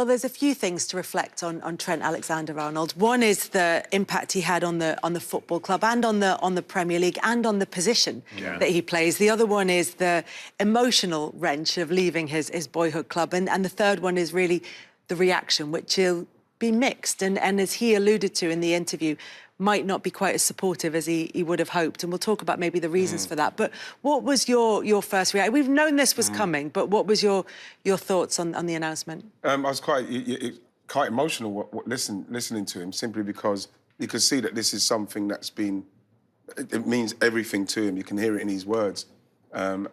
Well, there's a few things to reflect on Trent Alexander-Arnold. One is the impact he had on the football club and on the Premier League and on the position that he plays. The other one is the emotional wrench of leaving his boyhood club. And the third one is really the reaction, which will be mixed. And as he alluded to in the interview, might not be quite as supportive as he would have hoped. And we'll talk about maybe the reasons for that. But what was your first reaction? We've known this was coming, but what was your thoughts on the announcement? I was quite emotional listening to him, simply because you could see that this is something that's been... It means everything to him. You can hear it in his words,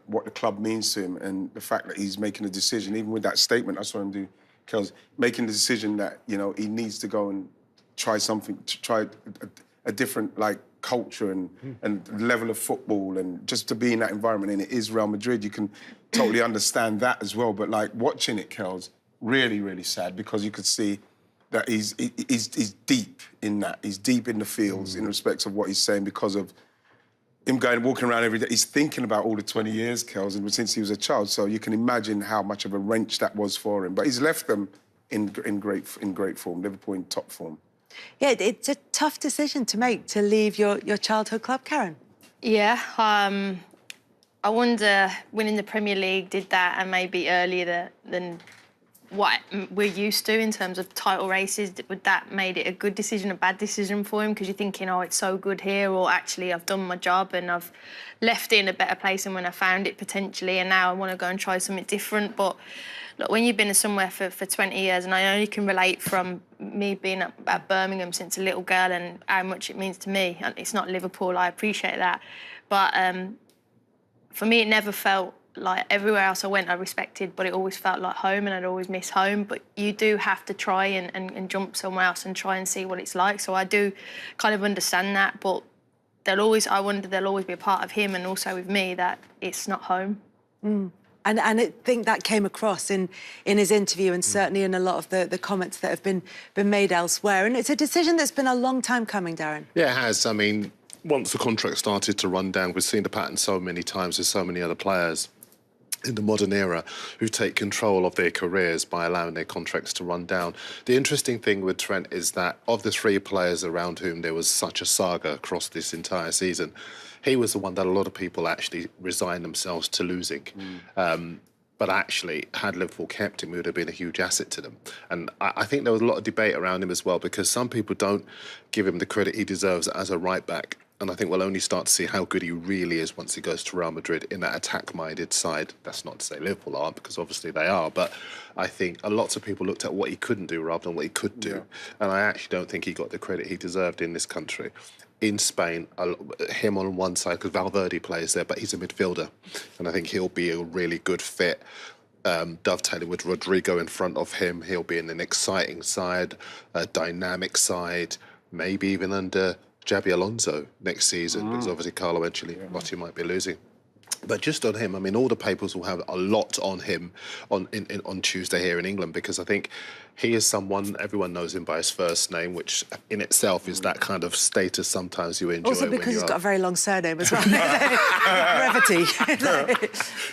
what the club means to him, and the fact that he's making a decision, even with that statement I saw him do, Kel's making the decision that, you know, he needs to go and try something, to try a different, like, culture and level of football, and just to be in that environment. And it is Real Madrid. You can totally understand that as well. But, like, watching it, Kel's really, really sad, because you could see that he's deep in that. He's deep in the feels in respects of what he's saying, because of him walking around every day. He's thinking about all the 20 years, Kel's, and since he was a child. So you can imagine how much of a wrench that was for him. But he's left them in great form. Liverpool in top form. Yeah, it's a tough decision to make, to leave your childhood club, Karen. Yeah, I wonder, winning the Premier League did that, and maybe earlier than what we're used to in terms of title races. Would that made it a good decision, a bad decision for him? Because you're thinking, oh, it's so good here, or actually I've done my job and I've left it in a better place than when I found it, potentially, and now I want to go and try something different. But look, when you've been somewhere for 20 years, and I only can relate from me being at Birmingham since a little girl and how much it means to me. It's not Liverpool, I appreciate that. But for me, it never felt like, everywhere else I went I respected, but it always felt like home, and I'd always miss home. But you do have to try and jump somewhere else and try and see what it's like. So I do kind of understand that, but I wonder there'll always be a part of him, and also with me, that it's not home. And I think that came across in his interview, and certainly in a lot of the comments that have been made elsewhere. And it's a decision that's been a long time coming, Darren. Yeah, it has. I mean, once the contract started to run down, we've seen the pattern so many times with so many other players in the modern era who take control of their careers by allowing their contracts to run down. The interesting thing with Trent is that of the three players around whom there was such a saga across this entire season, he was the one that a lot of people actually resigned themselves to losing. But actually, had Liverpool kept him, he would have been a huge asset to them. And I think there was a lot of debate around him as well, because some people don't give him the credit he deserves as a right-back. And I think we'll only start to see how good he really is once he goes to Real Madrid in that attack-minded side. That's not to say Liverpool aren't, because obviously they are. But I think lots of people looked at what he couldn't do rather than what he could do. And I actually don't think he got the credit he deserved in this country. In Spain, him on one side, because Valverde plays there, but he's a midfielder. And I think he'll be a really good fit. Dovetailing with Rodrigo in front of him, he'll be in an exciting side, a dynamic side, maybe even under Xabi Alonso next season, because obviously Carlo Ancelotti might be losing. But just on him, I mean, all the papers will have a lot on him on Tuesday here in England, because I think he is someone, everyone knows him by his first name, which in itself is that kind of status sometimes you enjoy. Also because he's got a very long surname as well. Brevity.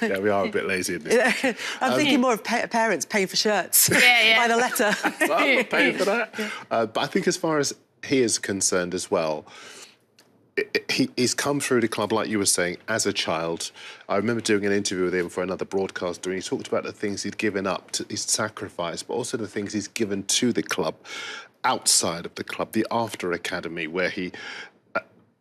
Yeah, we are a bit lazy in this. I'm thinking more of parents paying for shirts by the letter. Well, I'm paying for that. But I think as far as he is concerned as well, he's come through the club, like you were saying, as a child. I remember doing an interview with him for another broadcaster, and he talked about the things he'd given up, his sacrifice, but also the things he's given to the club, outside of the club, the after academy, where he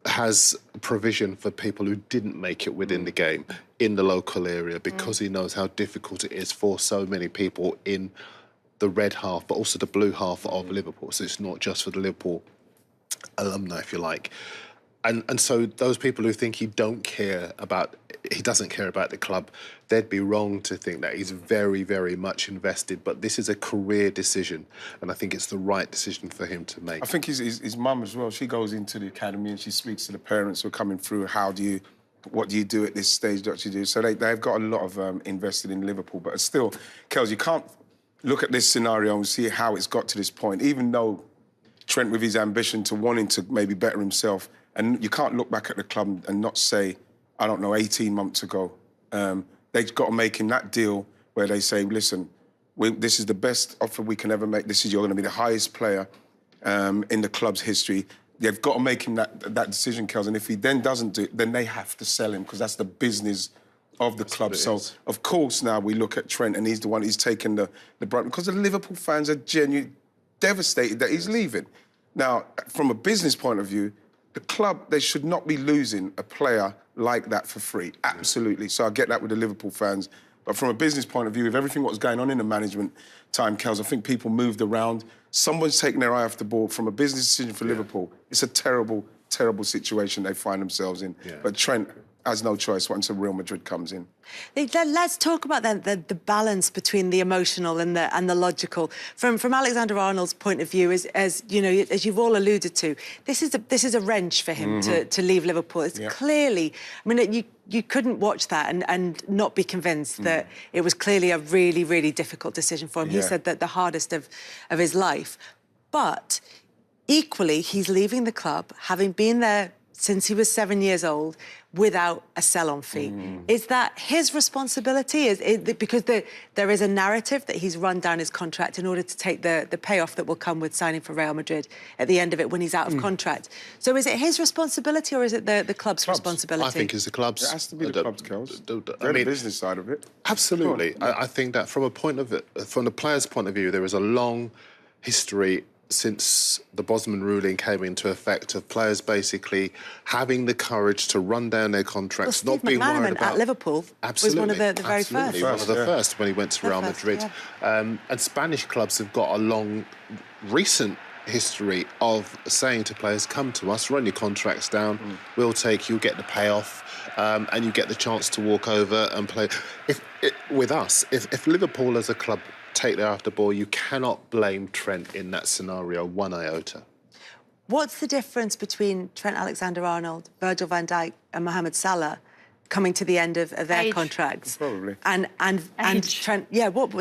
has provision for people who didn't make it within the game in the local area, because he knows how difficult it is for so many people in the red half, but also the blue half of Liverpool. So it's not just for the Liverpool alumni, if you like. And so those people who think he doesn't care about the club, they'd be wrong to think that he's very, very much invested. But this is a career decision, and I think it's the right decision for him to make. I think his mum as well, she goes into the academy and she speaks to the parents who are coming through. What do you do at this stage? What do you do? So they've got a lot of invested in Liverpool. But still, Kels, you can't look at this scenario and see how it's got to this point, even though Trent, with his ambition to wanting to maybe better himself, and you can't look back at the club and not say, I don't know, 18 months ago, they've got to make him that deal where they say, listen, This is the best offer we can ever make. You're going to be the highest player in the club's history. They've got to make him that decision, Kels. And if he then doesn't do it, then they have to sell him because that's the business of the club. So, of course, now we look at Trent and he's the one who's taken the brunt because the Liverpool fans are genuinely devastated that he's leaving. Now, from a business point of view, the club, they should not be losing a player like that for free. Absolutely. So I get that with the Liverpool fans. But from a business point of view, with everything what was going on in the management time, Kels, I think people moved around. Someone's taken their eye off the ball. From a business decision for Liverpool, it's a terrible, terrible situation they find themselves in. Yeah. But Trent has no choice once a Real Madrid comes in. Let's talk about then the balance between the emotional and the logical. From Alexander-Arnold's point of view, as you know, as you've all alluded to, this is a wrench for him to leave Liverpool. It's clearly, I mean, you couldn't watch that and not be convinced that it was clearly a really, really difficult decision for him. He said that the hardest of his life. But equally, he's leaving the club, having been there since he was 7 years old, without a sell-on fee. Is that his responsibility? Because there is a narrative that he's run down his contract in order to take the payoff that will come with signing for Real Madrid at the end of it when he's out of contract. So is it his responsibility or is it the club's responsibility? I think it's the club's. It has to be the club's, Kels. They're the business side of it. Absolutely. I think that from the player's point of view, there is a long history since the Bosman ruling came into effect of players basically having the courage to run down their contracts, not being worried about... at Liverpool was one of the very first. One of the first when he went to Real Madrid. And Spanish clubs have got a long, recent history of saying to players, come to us, run your contracts down, we'll take you, get the payoff, and you get the chance to walk over and play. With us, if Liverpool as a club take their after ball, you cannot blame Trent in that scenario one iota. What's the difference between Trent Alexander-Arnold, Virgil van Dijk and Mohamed Salah coming to the end of their contracts? Probably. And Trent,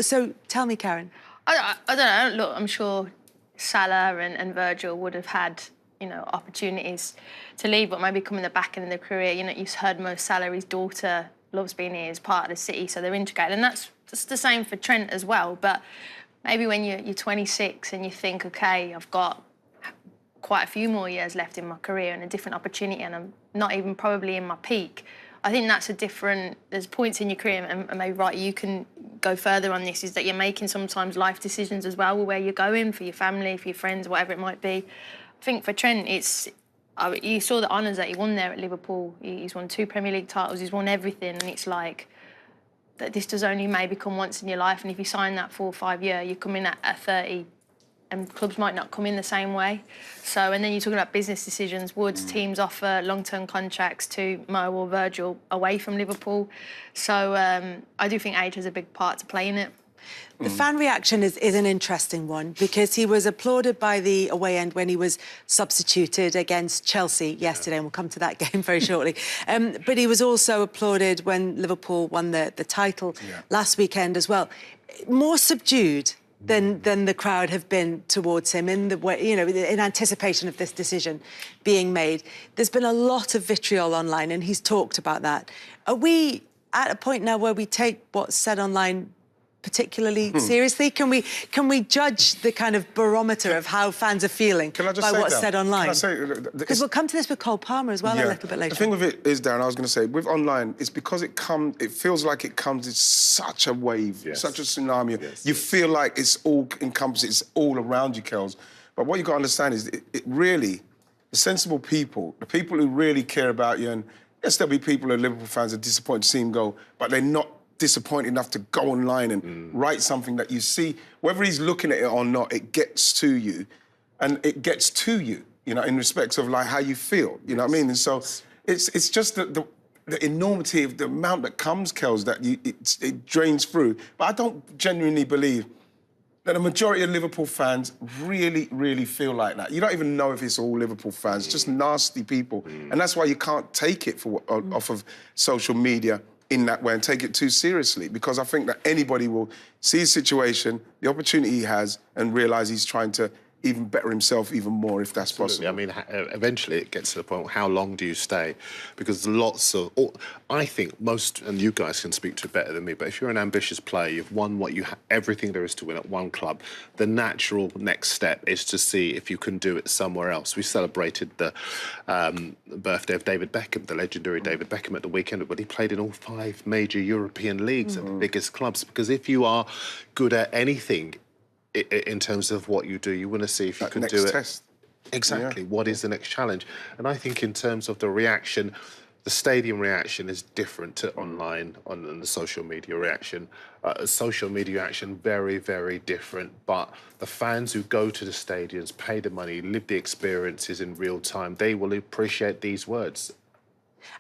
so tell me, Karen. I don't know. Look, I'm sure Salah and Virgil would have had, opportunities to leave, but maybe come in the back end of their career. You've heard Mo Salah, his daughter loves being here, is part of the city, so they're integrated. And that's the same for Trent as well. But maybe when you're 26 and you think, OK, I've got quite a few more years left in my career and a different opportunity and I'm not even probably in my peak, I think that's there's points in your career, and maybe, right, you can go further on this, is that you're making sometimes life decisions as well, where you're going for your family, for your friends, whatever it might be. I think for Trent, you saw the honours that he won there at Liverpool. He's won 2 Premier League titles, he's won everything, and it's like that this does only maybe come once in your life, and if you sign that 4 or 5 year, you come in at 30, and clubs might not come in the same way. So, and then you're talking about business decisions. Would teams offer long-term contracts to Mo or Virgil away from Liverpool? So I do think age has a big part to play in it. The fan reaction is an interesting one because he was applauded by the away end when he was substituted against Chelsea yesterday, and we'll come to that game very shortly. But he was also applauded when Liverpool won the title last weekend as well. More subdued than the crowd have been towards him in the way, in anticipation of this decision being made. There's been a lot of vitriol online, and he's talked about that. Are we at a point now where we take what's said online particularly seriously? Can we judge the kind of barometer of how fans are feeling by what's said online? Because we'll come to this with Cole Palmer as well a little bit later. The thing with it is, Darren, I was going to say, with online, it's because it feels like it comes in such a wave, such a tsunami. You feel like it's all encompassing, it's all around you, Kels. But what you've got to understand is it really, the sensible people, the people who really care about you, and yes, there'll be people who are Liverpool fans are disappointed to see him go, but they're not disappointed enough to go online and write something that you see, whether he's looking at it or not, it gets to you, and it gets to you, in respects of like how you feel, you know what I mean? And so it's just the enormity of the amount that comes, Kels, that it drains through. But I don't genuinely believe that the majority of Liverpool fans really, really feel like that. You don't even know if it's all Liverpool fans, just nasty people. And that's why you can't take it off of social media in that way and take it too seriously, because I think that anybody will see his situation, the opportunity he has, and realise he's trying to even better himself even more if that's possible. I mean, eventually it gets to the point, how long do you stay? Because I think most, and you guys can speak to it better than me, but if you're an ambitious player, you've won everything there is to win at one club, the natural next step is to see if you can do it somewhere else. We celebrated the birthday of David Beckham, the legendary David Beckham, at the weekend, but he played in all 5 major European leagues at the biggest clubs, because if you are good at anything, in terms of what you do, you want to see if you can do it. Test. Exactly. Yeah. What is the next challenge? And I think in terms of the reaction, the stadium reaction is different to online, on the social media reaction. Social media reaction, very, very different. But the fans who go to the stadiums, pay the money, live the experiences in real time, they will appreciate these words.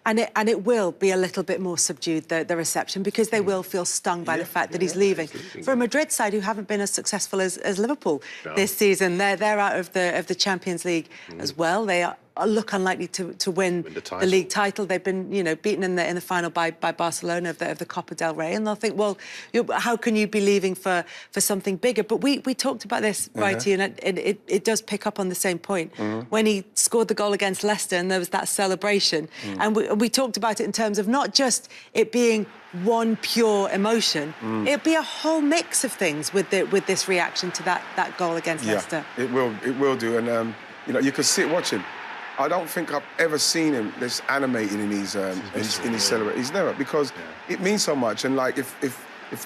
And it will be a little bit more subdued, the reception, because they will feel stung by the fact that he's leaving. For a Madrid side who haven't been as successful as Liverpool this season, they're out of the Champions League as well. They look unlikely to win the league title. They've been, beaten in the final by Barcelona of the Copa del Rey, and they'll think, well, how can you be leaving for something bigger? But we talked about this, right, Ian, and it does pick up on the same point. When he scored the goal against Leicester and there was that celebration, and we talked about it in terms of not just it being one pure emotion, it'll be a whole mix of things with this reaction to that goal against Leicester. It will do, and you could sit watching. I don't think I've ever seen him this animated in his celebration. He's never, because it means so much. And like, if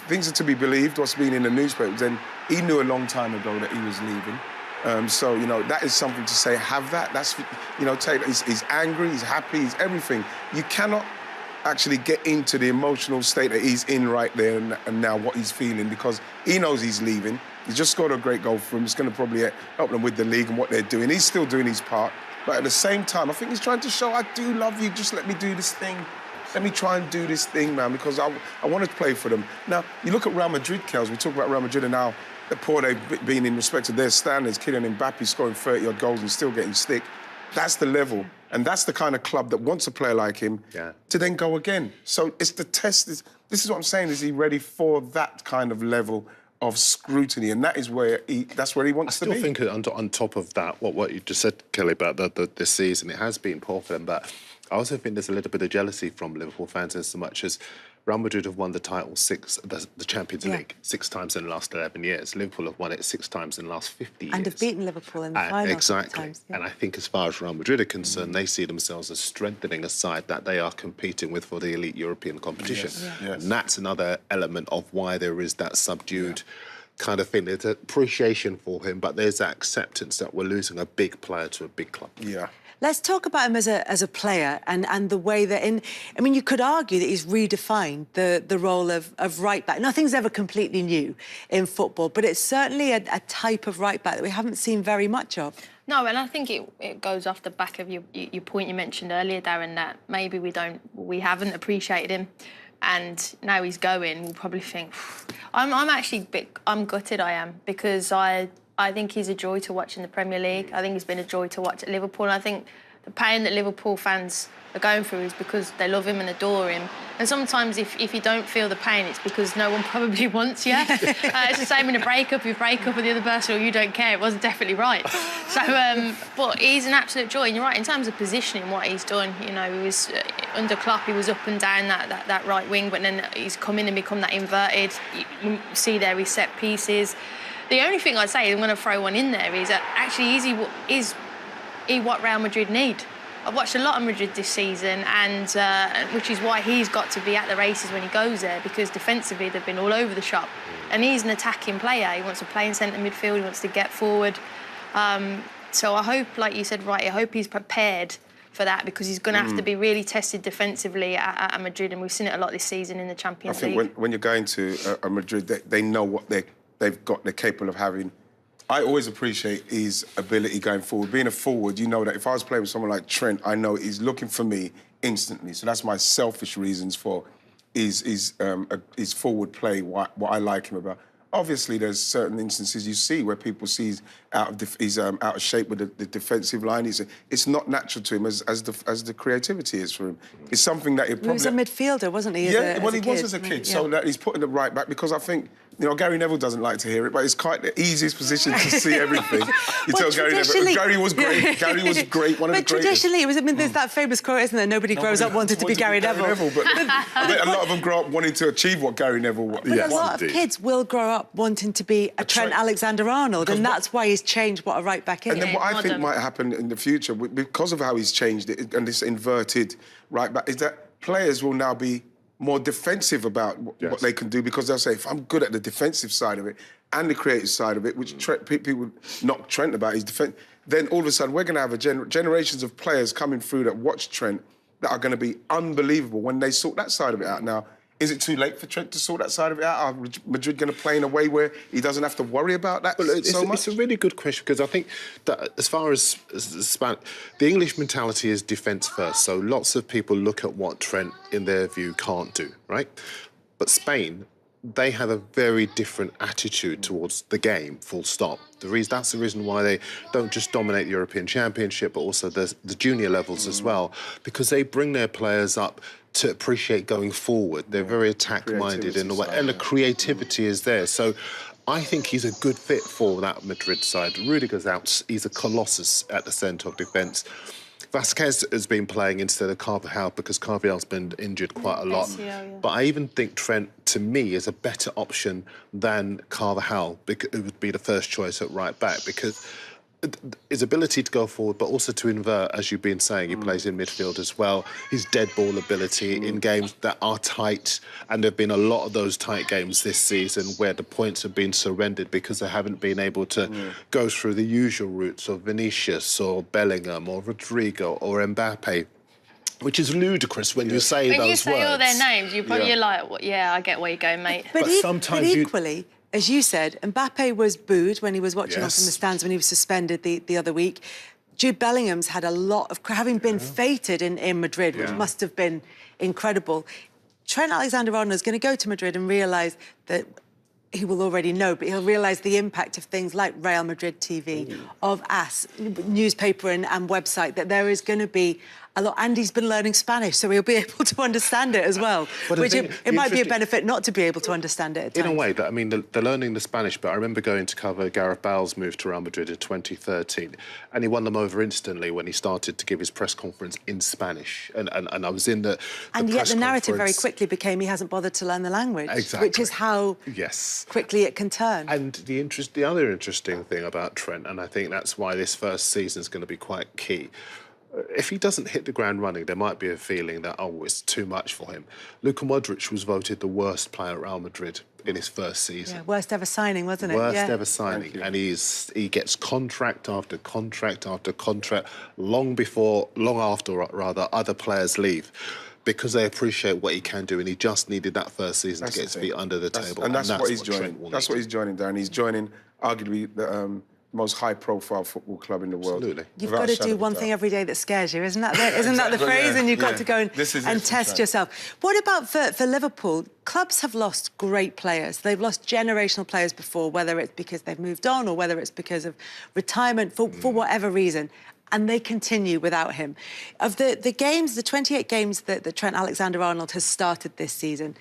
things are to be believed, what's been in the newspapers, then he knew a long time ago that he was leaving. So that is something to say. Have that. That's take. He's angry. He's happy. He's everything. You cannot actually get into the emotional state that he's in right there and now, what he's feeling, because he knows he's leaving. He's just scored a great goal for him. It's going to probably help them with the league and what they're doing. He's still doing his part. But at the same time, I think he's trying to show, I do love you, just let me do this thing. Let me try and do this thing, man, because I want to play for them. Now, you look at Real Madrid, Kels, we talk about Real Madrid and how poor they've been in respect to their standards. Kylian Mbappe scoring 30-odd goals and still getting stick. That's the level. And that's the kind of club that wants a player like him to then go again. So it's the test. This is what I'm saying, is he ready for that kind of level of scrutiny, and that is where that's where he wants to be. I still think on top of that, what you just said, Kelly, about this season, it has been poor for them, but I also think there's a little bit of jealousy from Liverpool fans, as much as Real Madrid have won the title the Champions League 6 times in the last 11 years. Liverpool have won it 6 times in the last 50 years. And have beaten Liverpool in the final. Exactly. Times, And I think as far as Real Madrid are concerned, they see themselves as strengthening a side that they are competing with for the elite European competition. Yes. And that's another element of why there is that subdued kind of thing. There's appreciation for him, but there's that acceptance that we're losing a big player to a big club. Yeah. Let's talk about him as a player and the way that you could argue that he's redefined the role of right back. Nothing's ever completely new in football, but it's certainly a type of right back that we haven't seen very much of. No, and I think it goes off the back of your point you mentioned earlier, Darren, that maybe we haven't appreciated him. And now he's going, we'll probably think, I'm gutted, I am, because I think he's a joy to watch in the Premier League. I think he's been a joy to watch at Liverpool. And I think the pain that Liverpool fans are going through is because they love him and adore him. And sometimes if you don't feel the pain, it's because no one probably wants you. It's the same in a breakup. If you break up with the other person or you don't care, it wasn't definitely right. So, but he's an absolute joy. And you're right, in terms of positioning, what he's done, he was under Klopp, he was up and down that right wing, but then he's come in and become that inverted. You see there his set pieces. The only thing I'd say, I'm going to throw one in there, is that actually is he what Real Madrid need. I've watched a lot of Madrid this season, and which is why he's got to be at the races when he goes there, because defensively they've been all over the shop. And he's an attacking player. He wants to play in centre midfield, he wants to get forward. So I hope, like you said, right, I hope he's prepared for that, because he's going to have to be really tested defensively at Madrid, and we've seen it a lot this season in the Champions League. I think when you're going to a Madrid, they know what they're capable of having. I always appreciate his ability going forward. Being a forward, you know that if I was playing with someone like Trent, I know he's looking for me instantly. So that's my selfish reasons for his forward play, what I like him about. Obviously, there's certain instances you see where people see he's out of shape with the defensive line. It's not natural to him as the creativity is for him. It's something that he probably... He was a midfielder, wasn't he? He was as a kid. So that he's putting the right back, because I think You know, Gary Neville doesn't like to hear it, but it's quite the easiest position to see everything. You Well, tell Gary Neville, Gary was great, Gary was great, one of the But greatest. traditionally, it was, I mean, there's that famous quote, isn't there? Nobody grows up wanting to be Gary Neville. But I think a lot of them grow up wanting to achieve what Gary Neville wanted. But a lot of kids will grow up wanting to be a Trent Alexander-Arnold, and that's why he's changed what a right-back is. And then what I think might happen in the future, because of how he's changed it and this inverted right-back, is that players will now be more defensive about what they can do, because they'll say, if I'm good at the defensive side of it and the creative side of it, which people knock Trent about his defence, then all of a sudden we're going to have generations of players coming through that watch Trent that are going to be unbelievable when they sort that side of it out. Now, is it too late for Trent to sort that side of it out? Are Madrid going to play in a way where he doesn't have to worry about that so much? It's a really good question, because I think that as far as the English mentality is defence first. So lots of people look at what Trent, in their view, can't do, right? But Spain, they have a very different attitude towards the game, full stop. That's the reason why they don't just dominate the European Championship, but also the junior levels as well, because they bring their players up to appreciate going forward. They're very attack-minded in a way, and the creativity is there. So I think he's a good fit for that Madrid side. Rudiger's out. He's a colossus at the centre of defence. Vasquez has been playing instead of Carvajal because Carvajal's been injured quite a lot. But I even think Trent, to me, is a better option than Carvajal, because it would be the first choice at right back, because his ability to go forward, but also to invert, as you've been saying, he plays in midfield as well. His dead ball ability in games that are tight, and there have been a lot of those tight games this season where the points have been surrendered because they haven't been able to go through the usual routes of Vinicius or Bellingham or Rodrigo or Mbappe. Which is ludicrous when you say those words. When you say all their names, you're like, well, yeah, I get where you're going, mate. But equally, as you said, Mbappe was booed when he was watching on from the stands when he was suspended the other week. Jude Bellingham's had a lot of, having been fated in Madrid, which must have been incredible. Trent Alexander-Arnold is going to go to Madrid and realise that he will already know, but he'll realise the impact of things like Real Madrid TV, of AS, newspaper and website, that there is going to be a lot. And he's been learning Spanish, so he'll be able to understand it as well. Which it might be a benefit not to be able to understand it at times. In a way, I mean, they're learning the Spanish, but I remember going to cover Gareth Bale's move to Real Madrid in 2013, and he won them over instantly when he started to give his press conference in Spanish. And I was in the And yet press the narrative very conference. quickly became he hasn't bothered to learn the language. Exactly. Which is how quickly it can turn. And the other interesting thing about Trent, and I think that's why this first season is going to be quite key, if he doesn't hit the ground running, there might be a feeling that, oh, it's too much for him. Luka Modric was voted the worst player at Real Madrid in his first season. Yeah, worst ever signing, wasn't it? Worst ever signing. And he gets contract after contract after contract, long after other players leave, because they appreciate what he can do, and he just needed that first season to get his feet under the table. And that's what he's joining. That's what he's joining, Darren. He's joining arguably the most high-profile football club in the world. Absolutely. You've got to do one thing every day that scares you, isn't that the phrase? And you've got to go and test yourself. What about for Liverpool? Clubs have lost great players. They've lost generational players before, whether it's because they've moved on or whether it's because of retirement, for whatever reason. And they continue without him. Of the games, the 28 games that Trent Alexander-Arnold has started this season,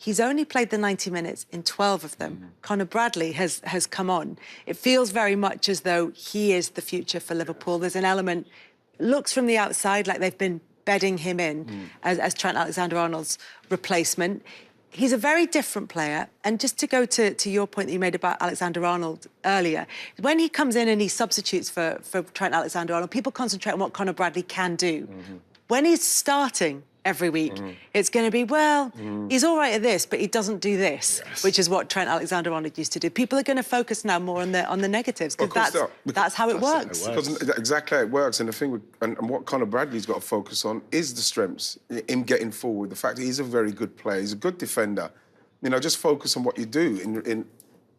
he's only played the 90 minutes in 12 of them. Conor Bradley has come on. It feels very much as though he is the future for Liverpool. There's an element, looks from the outside like they've been bedding him in as Trent Alexander-Arnold's replacement. He's a very different player. And just to go to your point that you made about Alexander-Arnold earlier, when he comes in and he substitutes for Trent Alexander-Arnold, people concentrate on what Conor Bradley can do. When he's starting every week, it's going to be, well, he's all right at this, but he doesn't do this, which is what Trent Alexander-Arnold used to do. People are going to focus now more on the negatives, because that's how it works. Because exactly how it works. And the thing and what Conor Bradley's got to focus on is the strengths, him getting forward, the fact that he's a very good player, he's a good defender. You know, just focus on what you do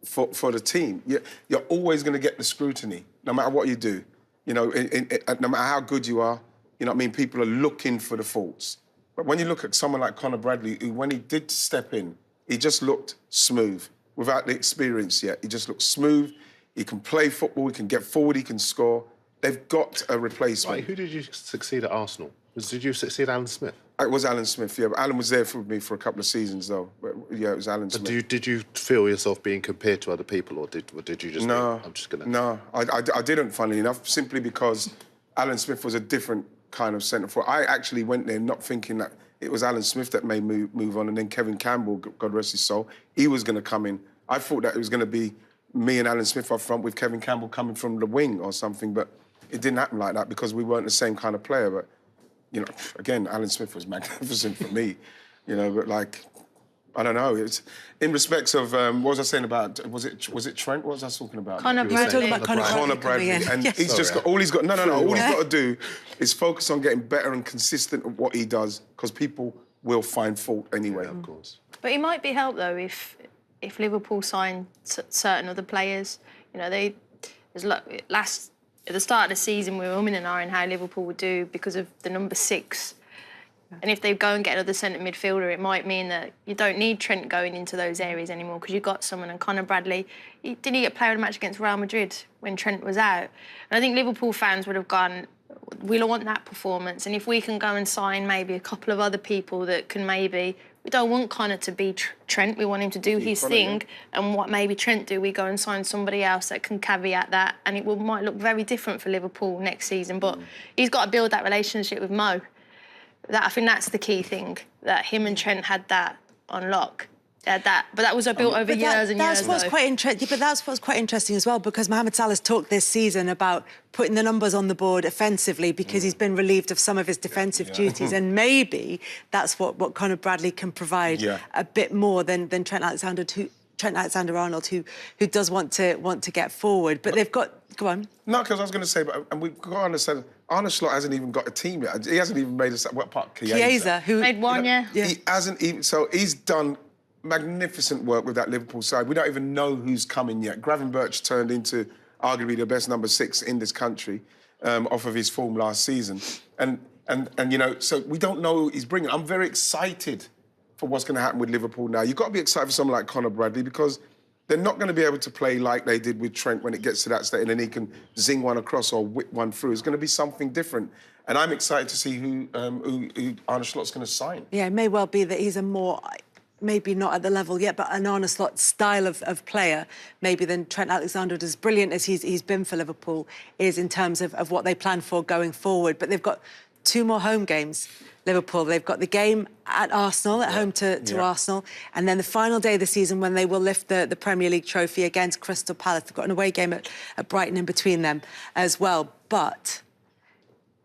for the team. You're always going to get the scrutiny, no matter what you do. You know, no matter how good you are, you know what I mean? People are looking for the faults. But when you look at someone like Conor Bradley, who, when he did step in, he just looked smooth. Without the experience yet, he just looked smooth. He can play football, he can get forward, he can score. They've got a replacement. Right, who did you succeed at Arsenal? Did you succeed Alan Smith? It was Alan Smith, yeah. But Alan was there for me for a couple of seasons, though. But yeah, it was Alan Smith. Did you feel yourself being compared to other people, or did you just No, think, I'm just going to... No, I didn't, funnily enough, simply because Alan Smith was a different kind of centre forward. I actually went there not thinking that it was Alan Smith that made move on, and then Kevin Campbell, God rest his soul, he was going to come in. I thought that it was going to be me and Alan Smith up front with Kevin Campbell coming from the wing or something, but it didn't happen like that because we weren't the same kind of player. But, you know, again, Alan Smith was magnificent for me, you know, but like, I don't know. It's in respects of what was I saying about? Was it Trent? What was I talking about? Conor We were talking Bradley. about Conor Bradley, and yes. he's just got all he's got. No. All he's got to do is focus on getting better and consistent at what he does, because people will find fault anyway. Of course. But it might be helped though if Liverpool sign certain other players. You know, at the start of the season we were umming and ahhing how Liverpool would do because of the number 6. And if they go and get another centre midfielder, it might mean that you don't need Trent going into those areas anymore because you've got someone. And Conor Bradley, didn't he get player of the match against Real Madrid when Trent was out? And I think Liverpool fans would have gone, we'll want that performance. And if we can go and sign maybe a couple of other people that can maybe... We don't want Conor to be Trent. We want him to do his thing. Yeah. And what maybe Trent do, we go and sign somebody else that can caveat that. And it might look very different for Liverpool next season. But he's got to build that relationship with Mo. I think that's the key thing, that him and Trent had that on lock. But that was built over years and years. That's what's quite interesting. But that's what's quite interesting as well, because Mohamed Salah's talked this season about putting the numbers on the board offensively because he's been relieved of some of his defensive duties, and maybe that's what Conor Bradley can provide a bit more than Trent Alexander-Arnold, who does want to get forward. But they've got... Go on. No, because I was going to say, and we've got to understand, Arne Slot hasn't even got a team yet. He hasn't even made what part? Chiesa, who made one, He hasn't even... So he's done magnificent work with that Liverpool side. We don't even know who's coming yet. Gravenberch turned into arguably the best number 6 in this country off of his form last season. And you know, so we don't know who he's bringing. I'm very excited for what's going to happen with Liverpool now. You've got to be excited for someone like Conor Bradley because they're not going to be able to play like they did with Trent when it gets to that state and then he can zing one across or whip one through. It's going to be something different. And I'm excited to see who Arne Slot's going to sign. Yeah, it may well be that he's a more... maybe not at the level yet, but an Arne Slot style of player, maybe than Trent Alexander, as brilliant as he's been for Liverpool, is in terms of what they plan for going forward. But they've got 2 more home games, Liverpool. They've got the game at Arsenal, at home to Arsenal, and then the final day of the season when they will lift the Premier League trophy against Crystal Palace. They've got an away game at Brighton in between them as well. But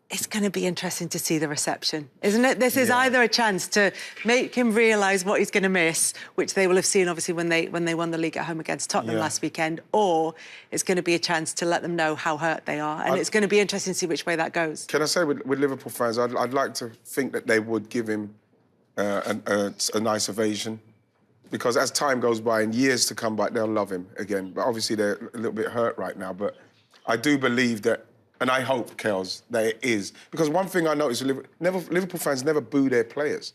it's going to be interesting to see the reception, isn't it? This is either a chance to make him realise what he's going to miss, which they will have seen, obviously, when they won the league at home against Tottenham last weekend, or it's going to be a chance to let them know how hurt they are. And it's going to be interesting to see which way that goes. Can I say, with Liverpool fans, I'd like to think that they would give him a nice ovation, because as time goes by and years to come back, they'll love him again. But obviously, they're a little bit hurt right now. But I do believe that... And I hope, Kels, that it is. Because one thing I noticed, Liverpool fans never boo their players.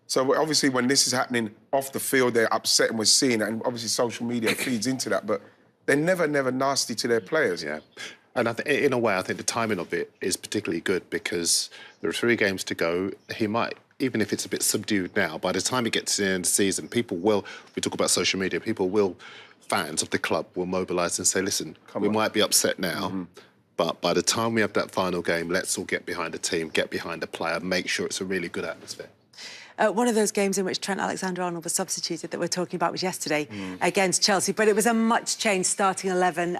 So obviously when this is happening off the field, they're upset and we're seeing it. And obviously social media feeds into that. But they're never nasty to their players. Yeah. And in a way, I think the timing of it is particularly good because there are 3 games to go. He might, even if it's a bit subdued now, by the time he gets to the end of the season, people will, we talk about social media, fans of the club will mobilise and say, listen, we might be upset now, but by the time we have that final game, let's all get behind the team, get behind the player, make sure it's a really good atmosphere. One of those games in which Trent Alexander-Arnold was substituted that we're talking about was yesterday against Chelsea, but it was a much-changed starting 11